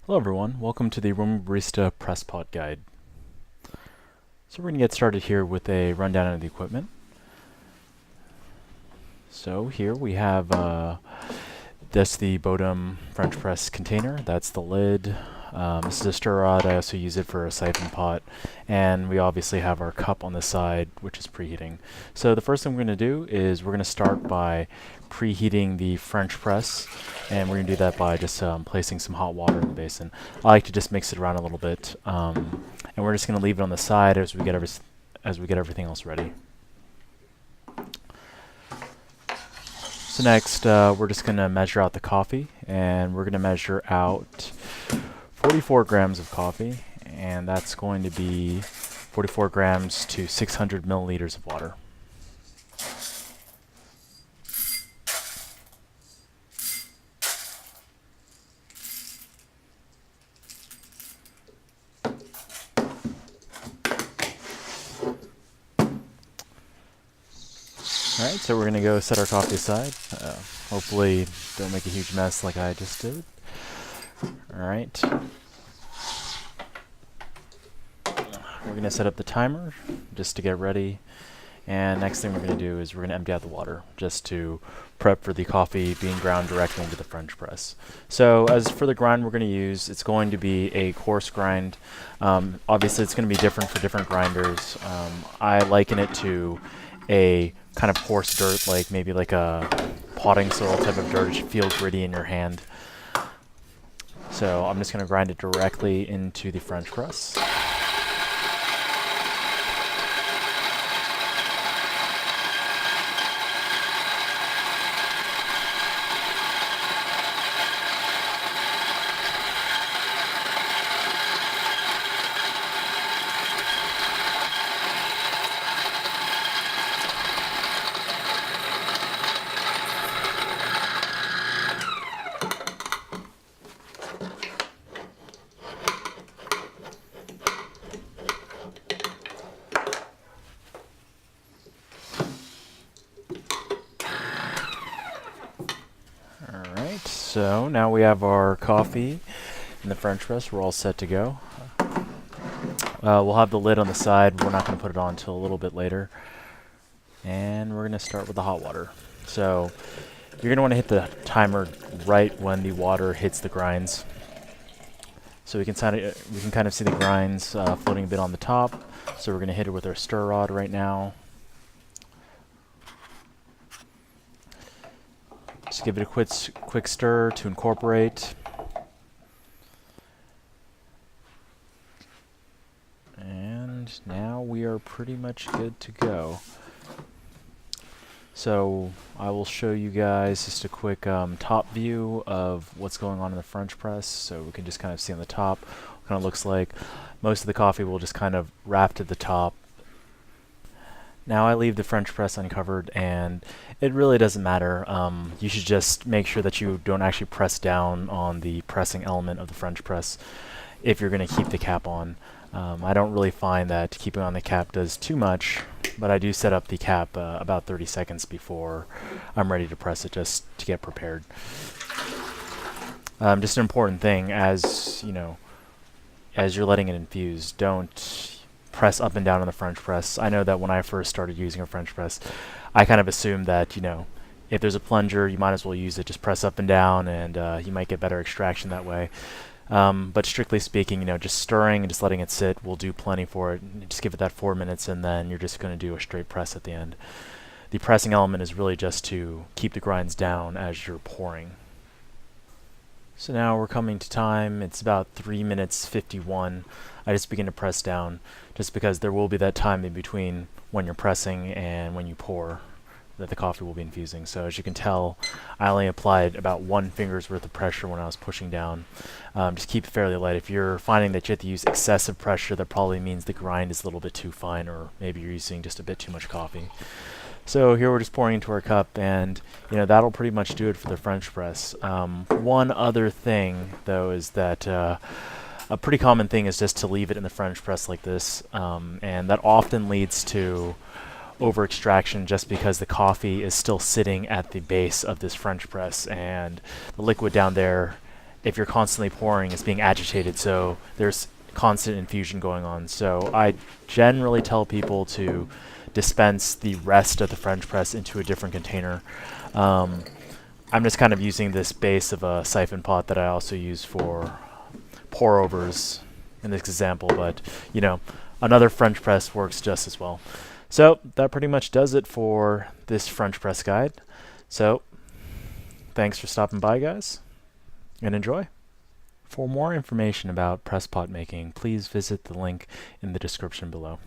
Hello everyone, welcome to the Wearebarista Press Pot Guide. So we're going to get started here with a rundown of the equipment. So here we have this the Bodum French press container, that's the lid. This is a stir rod, I also use it for a siphon pot, and we obviously have our cup on the side which is preheating. So the first thing we're going to do is we're going to start by preheating the French press, and we're going to do that by just placing some hot water in the basin. I like to just mix it around a little bit, and we're just going to leave it on the side as we get everything else ready. So next, we're just going to measure out the coffee, and we're going to measure out 44 grams of coffee, and that's going to be 44 grams to 600 milliliters of water. Alright, so we're going to go set our coffee aside. Hopefully don't make a huge mess like I just did. Alright. We're going to set up the timer just to get ready. And next thing we're going to do is we're going to empty out the water just to prep for the coffee being ground directly into the French press. So as for the grind we're going to use, it's going to be a coarse grind. Obviously it's going to be different for different grinders. I liken it to a kind of coarse dirt, like maybe like a potting soil type of dirt. It should feel gritty in your hand. So I'm just going to grind it directly into the French press. So now we have our coffee in the French press. We're all set to go. We'll have the lid on the side. We're not going to put it on until a little bit later. And we're going to start with the hot water. So you're going to want to hit the timer right when the water hits the grinds. So we can kind of see the grinds floating a bit on the top. So we're going to hit it with our stir rod right now. Just give it a quick stir to incorporate. And now we are pretty much good to go. So I will show you guys just a quick top view of what's going on in the French press. So we can just kind of see on the top what kind of looks like. Most of the coffee will just kind of wrap to the top. Now I leave the French press uncovered, and it really doesn't matter. You should just make sure that you don't actually press down on the pressing element of the French press if you're going to keep the cap on. I don't really find that keeping on the cap does too much, but I do set up the cap about 30 seconds before I'm ready to press it, just to get prepared. Just an important thing, as you're letting it infuse, don't press up and down on the French press. I know that when I first started using a French press, I kind of assumed that, if there's a plunger, you might as well use it. Just press up and down, and you might get better extraction that way. But strictly speaking, just stirring and just letting it sit will do plenty for it. Just give it that 4 minutes, and then you're just going to do a straight press at the end. The pressing element is really just to keep the grinds down as you're pouring. So now we're coming to time. It's about 3 minutes 51. I just begin to press down, just because there will be that time in between when you're pressing and when you pour that the coffee will be infusing. So as you can tell, I only applied about 1 finger's worth of pressure when I was pushing down. Just keep it fairly light. If you're finding that you have to use excessive pressure, that probably means the grind is a little bit too fine, or maybe you're using just a bit too much coffee. So here we're just pouring into our cup, and that'll pretty much do it for the French press. One other thing, though, is that a pretty common thing is just to leave it in the French press like this, and that often leads to over extraction just because the coffee is still sitting at the base of this French press, and the liquid down there if you're constantly pouring, it's being agitated, so there's constant infusion going on. So I generally tell people to dispense the rest of the French press into a different container. I'm just kind of using this base of a siphon pot that I also use for pour overs in this example, but you know, another French press works just as well. So that pretty much does it for this French press guide. So thanks for stopping by, guys, and enjoy. For more information about press pot making, please visit the link in the description below.